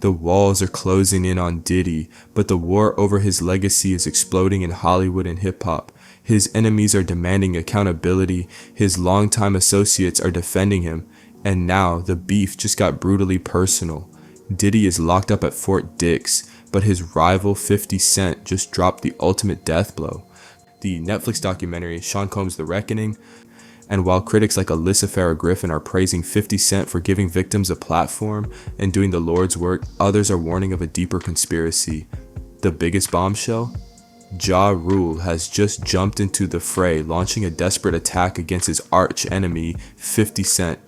The walls are closing in on Diddy, but the war over his legacy is exploding in Hollywood and hip-hop. His enemies are demanding accountability, his longtime associates are defending him, and now the beef just got brutally personal. Diddy is locked up at Fort Dix, but his rival 50 Cent just dropped the ultimate death blow. The Netflix documentary Sean Combs' The Reckoning. And while critics like Alyssa Farah Griffin are praising 50 Cent for giving victims a platform and doing the Lord's work, others are warning of a deeper conspiracy. The biggest bombshell? Ja Rule has just jumped into the fray, launching a desperate attack against his arch enemy, 50 Cent.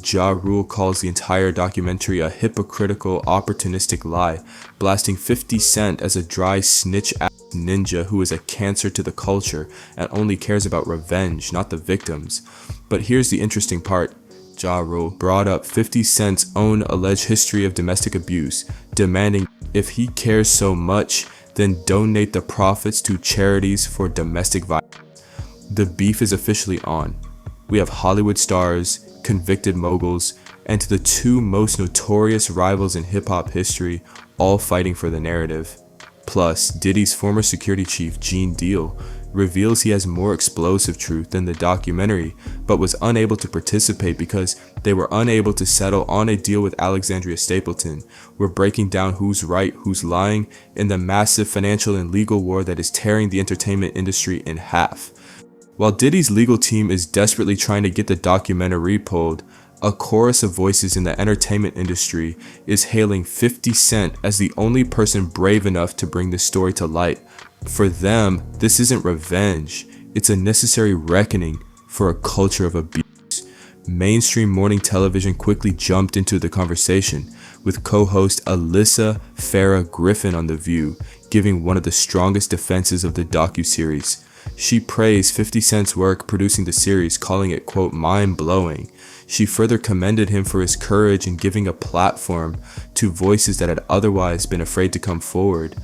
Ja Rule calls the entire documentary a hypocritical, opportunistic lie, blasting 50 Cent as a dry snitch-ass ninja who is a cancer to the culture and only cares about revenge, not the victims. But here's the interesting part. Ja Rule brought up 50 Cent's own alleged history of domestic abuse, demanding if he cares so much, then donate the profits to charities for domestic violence. The beef is officially on. We have Hollywood stars, convicted moguls, and the two most notorious rivals in hip-hop history all fighting for the narrative. Plus, Diddy's former security chief, Gene Deal, reveals he has more explosive truth than the documentary, but was unable to participate because they were unable to settle on a deal with Alexandria Stapleton. We're breaking down who's right, who's lying, in the massive financial and legal war that is tearing the entertainment industry in half. While Diddy's legal team is desperately trying to get the documentary pulled, a chorus of voices in the entertainment industry is hailing 50 Cent as the only person brave enough to bring this story to light. For them, this isn't revenge, it's a necessary reckoning for a culture of abuse. Mainstream morning television quickly jumped into the conversation, with co-host Alyssa Farah Griffin on The View, giving one of the strongest defenses of the docuseries. She praised 50 Cent's work producing the series, calling it, quote, mind-blowing. She further commended him for his courage in giving a platform to voices that had otherwise been afraid to come forward.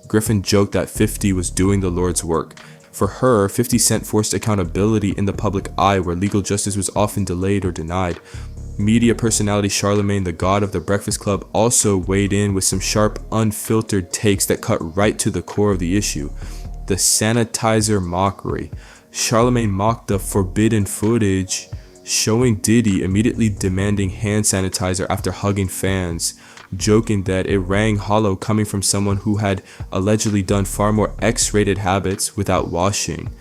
Griffin joked that 50 was doing the Lord's work. For her, 50 Cent forced accountability in the public eye where legal justice was often delayed or denied. Media personality Charlemagne, the god of the Breakfast Club, also weighed in with some sharp, unfiltered takes that cut right to the core of the issue. The sanitizer mockery. Charlemagne mocked the forbidden footage showing Diddy immediately demanding hand sanitizer after hugging fans, joking that it rang hollow coming from someone who had allegedly done far more X-rated habits without washing.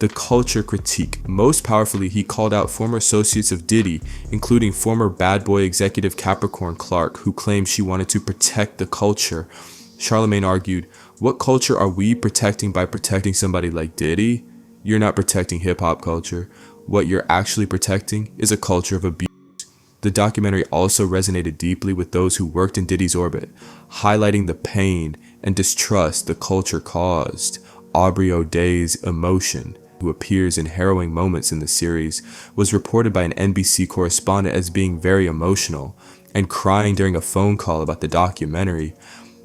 The culture critique. Most powerfully, he called out former associates of Diddy, including former bad boy executive Capricorn Clark, who claimed she wanted to protect the culture. Charlemagne argued, what culture are we protecting by protecting somebody like Diddy? You're not protecting hip-hop culture. What you're actually protecting is a culture of abuse. The documentary also resonated deeply with those who worked in Diddy's orbit, highlighting the pain and distrust the culture caused. Aubrey O'Day's emotion, who appears in harrowing moments in the series, was reported by an NBC correspondent as being very emotional and crying during a phone call about the documentary.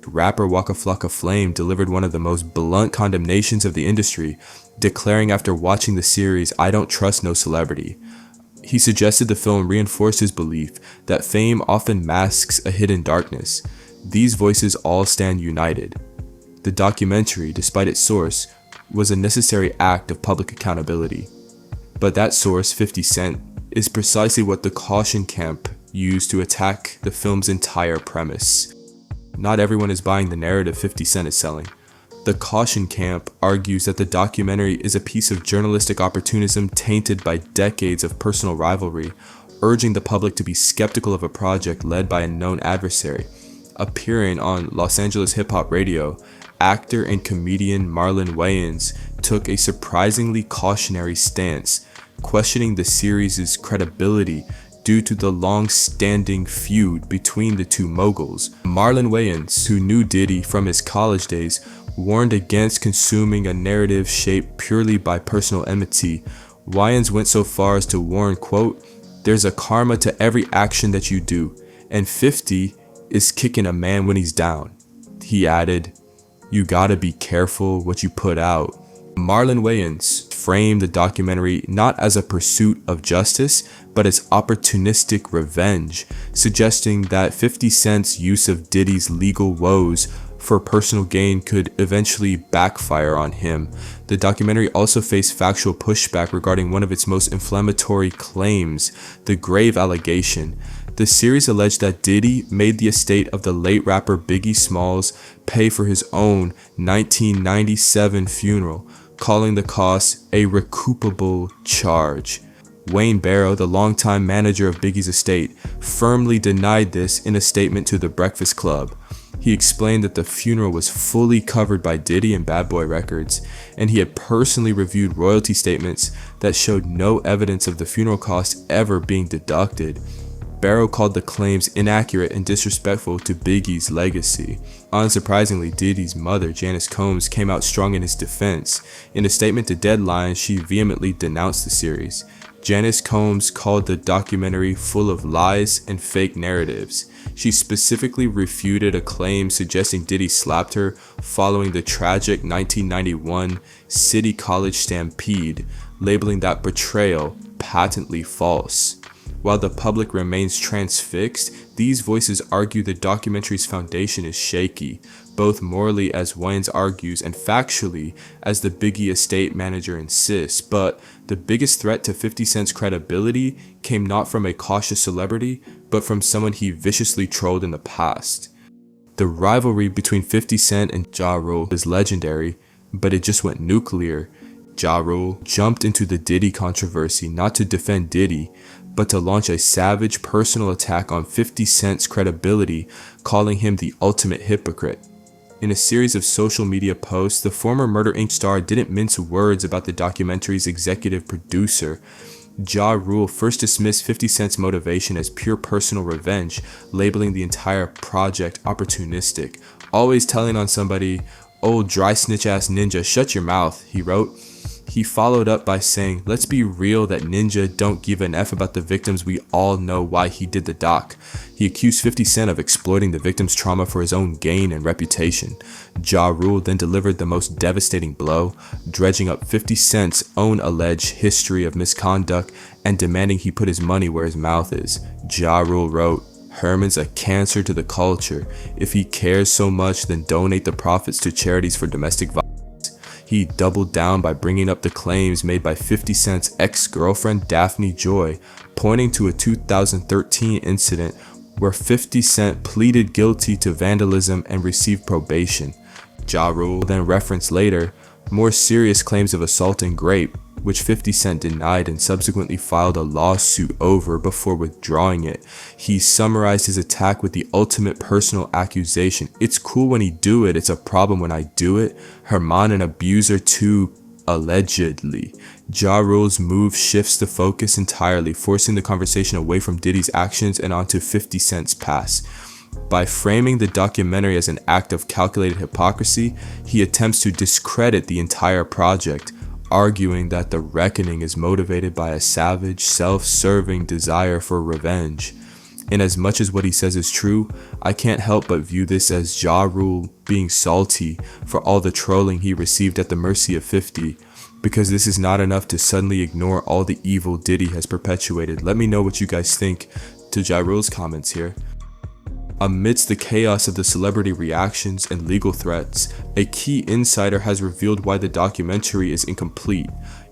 Rapper Waka Flocka Flame delivered one of the most blunt condemnations of the industry, declaring after watching the series, "I don't trust no celebrity." He suggested the film reinforced his belief that fame often masks a hidden darkness. These voices all stand united. The documentary, despite its source, was a necessary act of public accountability. But that source, 50 Cent, is precisely what the caution camp used to attack the film's entire premise. Not everyone is buying the narrative 50 Cent is selling. The caution camp argues that the documentary is a piece of journalistic opportunism tainted by decades of personal rivalry, urging the public to be skeptical of a project led by a known adversary. Appearing on Los Angeles hip-hop radio, actor and comedian Marlon Wayans took a surprisingly cautionary stance, questioning the series' credibility due to the long-standing feud between the two moguls. Marlon Wayans, who knew Diddy from his college days, warned against consuming a narrative shaped purely by personal enmity. Wayans went so far as to warn, quote, "There's a karma to every action that you do, and 50 is kicking a man when he's down." He added, "You gotta be careful what you put out." Marlon Wayans framed the documentary not as a pursuit of justice, but as opportunistic revenge, suggesting that 50 Cent's use of Diddy's legal woes for personal gain could eventually backfire on him. The documentary also faced factual pushback regarding one of its most inflammatory claims, the grave allegation. The series alleged that Diddy made the estate of the late rapper Biggie Smalls pay for his own 1997 funeral, calling the cost a recoupable charge. Wayne Barrow, the longtime manager of Biggie's estate, firmly denied this in a statement to The Breakfast Club. He explained that the funeral was fully covered by Diddy and Bad Boy Records, and he had personally reviewed royalty statements that showed no evidence of the funeral costs ever being deducted. Barrow called the claims inaccurate and disrespectful to Biggie's legacy. Unsurprisingly, Diddy's mother, Janice Combs, came out strong in his defense. In a statement to Deadline, she vehemently denounced the series. Janice Combs called the documentary full of lies and fake narratives. She specifically refuted a claim suggesting Diddy slapped her following the tragic 1991 City College stampede, labeling that portrayal patently false. While the public remains transfixed, these voices argue the documentary's foundation is shaky, both morally, as Wayans argues, and factually, as the Biggie estate manager insists. But the biggest threat to 50 Cent's credibility came not from a cautious celebrity, but from someone he viciously trolled in the past. The rivalry between 50 Cent and Ja Rule is legendary, but it just went nuclear. Ja Rule jumped into the Diddy controversy not to defend Diddy, but to launch a savage personal attack on 50 Cent's credibility, calling him the ultimate hypocrite. In a series of social media posts, the former Murder Inc. star didn't mince words about the documentary's executive producer. Ja Rule first dismissed 50 Cent's motivation as pure personal revenge, labeling the entire project opportunistic. Always telling on somebody, "Old dry snitch ass ninja, shut your mouth," he wrote. He followed up by saying, "Let's be real that Ninja don't give an F about the victims. We all know why he did the doc." He accused 50 Cent of exploiting the victims' trauma for his own gain and reputation. Ja Rule then delivered the most devastating blow, dredging up 50 Cent's own alleged history of misconduct and demanding he put his money where his mouth is. Ja Rule wrote, "Herman's a cancer to the culture. If he cares so much, then donate the profits to charities for domestic violence." He doubled down by bringing up the claims made by 50 Cent's ex-girlfriend Daphne Joy, pointing to a 2013 incident where 50 Cent pleaded guilty to vandalism and received probation. Ja Rule then referenced later more serious claims of assault and rape, which 50 Cent denied and subsequently filed a lawsuit over before withdrawing it. He summarized his attack with the ultimate personal accusation: "It's cool when he do it, it's a problem when I do it. Herman an abuser too, allegedly." Ja Rule's move shifts the focus entirely, forcing the conversation away from Diddy's actions and onto 50 Cent's past. By framing the documentary as an act of calculated hypocrisy, he attempts to discredit the entire project, arguing that the reckoning is motivated by a savage, self-serving desire for revenge. And as much as what he says is true, I can't help but view this as Ja Rule being salty for all the trolling he received at the mercy of 50, because this is not enough to suddenly ignore all the evil Diddy has perpetuated. Let me know what you guys think to Ja Rule's comments here. Amidst the chaos of the celebrity reactions and legal threats, a key insider has revealed why the documentary is incomplete.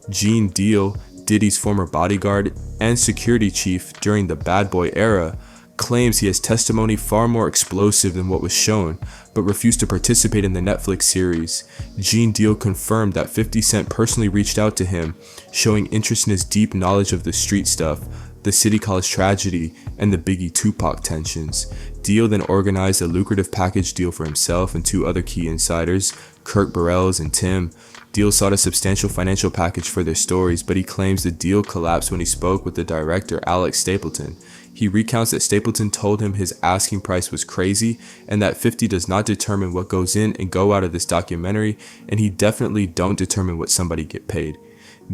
Gene Deal, Diddy's former bodyguard and security chief during the Bad Boy era, claims he has testimony far more explosive than what was shown, but refused to participate in the Netflix series. Gene Deal confirmed that 50 Cent personally reached out to him, showing interest in his deep knowledge of the street stuff, the City College tragedy, and the Biggie Tupac tensions. Deal then organized a lucrative package deal for himself and two other key insiders, Kirk Burrells and Tim. Deal sought a substantial financial package for their stories, but he claims the deal collapsed when he spoke with the director Alex Stapleton. He recounts that Stapleton told him his asking price was crazy and that 50 does not determine what goes in and go out of this documentary, and he definitely don't determine what somebody get paid.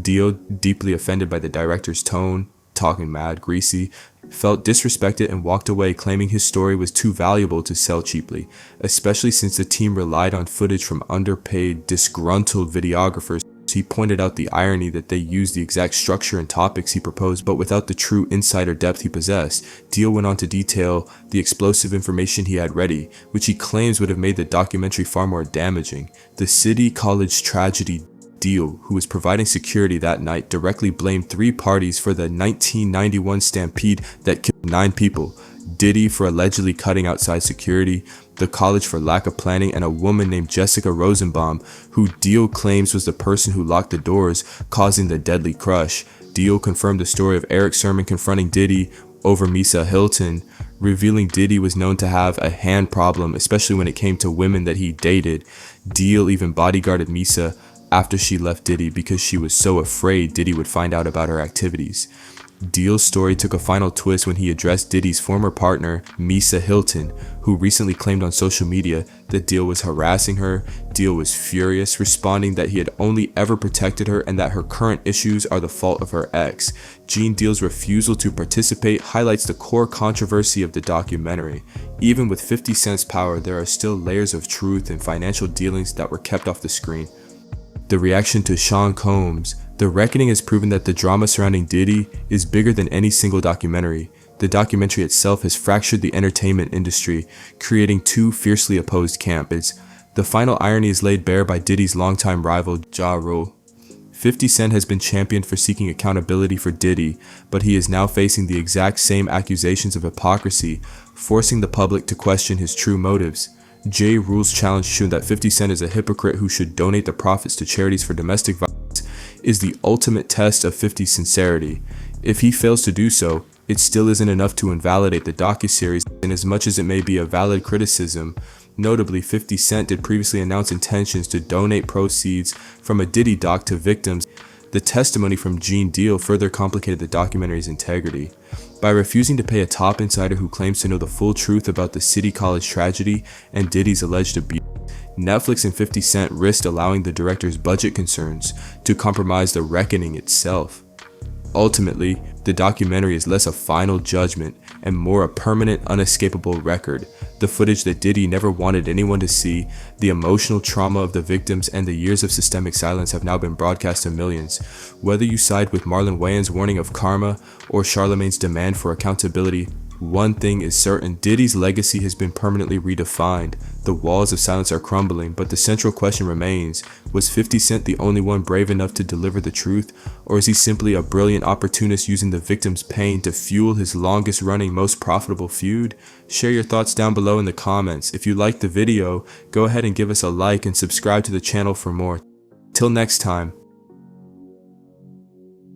Deal, deeply offended by the director's tone, talking mad, greasy, felt disrespected and walked away, claiming his story was too valuable to sell cheaply, especially since the team relied on footage from underpaid, disgruntled videographers. He pointed out the irony that they used the exact structure and topics he proposed, but without the true insight or depth he possessed. Deal went on to detail the explosive information he had ready, which he claims would have made the documentary far more damaging. The City College tragedy. Deal, who was providing security that night, directly blamed three parties for the 1991 stampede that killed 9 people. Diddy for allegedly cutting outside security, the college for lack of planning, and a woman named Jessica Rosenbaum, who Deal claims was the person who locked the doors, causing the deadly crush. Deal confirmed the story of Eric Sermon confronting Diddy over Misa Hilton, revealing Diddy was known to have a hand problem, especially when it came to women that he dated. Deal even bodyguarded Misa after she left Diddy because she was so afraid Diddy would find out about her activities. Deal's story took a final twist when he addressed Diddy's former partner, Misa Hilton, who recently claimed on social media that Deal was harassing her. Deal was furious, responding that he had only ever protected her and that her current issues are the fault of her ex. Gene Deal's refusal to participate highlights the core controversy of the documentary. Even with 50 Cent's power, there are still layers of truth and financial dealings that were kept off the screen. The reaction to Sean Combs. The Reckoning has proven that the drama surrounding Diddy is bigger than any single documentary. The documentary itself has fractured the entertainment industry, creating two fiercely opposed camps. The final irony is laid bare by Diddy's longtime rival, Ja Rule. 50 Cent has been championed for seeking accountability for Diddy, but he is now facing the exact same accusations of hypocrisy, forcing the public to question his true motives. Ja Rule's challenge showing that 50 Cent is a hypocrite who should donate the profits to charities for domestic violence is the ultimate test of 50's sincerity. If he fails to do so, it still isn't enough to invalidate the docuseries, and as much as it may be a valid criticism. Notably, 50 Cent did previously announce intentions to donate proceeds from a Diddy doc to victims. The testimony from Gene Deal further complicated the documentary's integrity. By refusing to pay a top insider who claims to know the full truth about the City College tragedy and Diddy's alleged abuse, Netflix and 50 Cent risked allowing the director's budget concerns to compromise The Reckoning itself. Ultimately, the documentary is less a final judgment and more a permanent, unescapable record. The footage that Diddy never wanted anyone to see, the emotional trauma of the victims, and the years of systemic silence have now been broadcast to millions. Whether you side with Marlon Wayans' warning of karma or Charlamagne's demand for accountability, one thing is certain: Diddy's legacy has been permanently redefined. The walls of silence are crumbling, but the central question remains: was 50 Cent the only one brave enough to deliver the truth, or is he simply a brilliant opportunist using the victim's pain to fuel his longest running, most profitable feud? Share your thoughts down below in the comments. If you liked the video, go ahead and give us a like and subscribe to the channel for more. Till next time.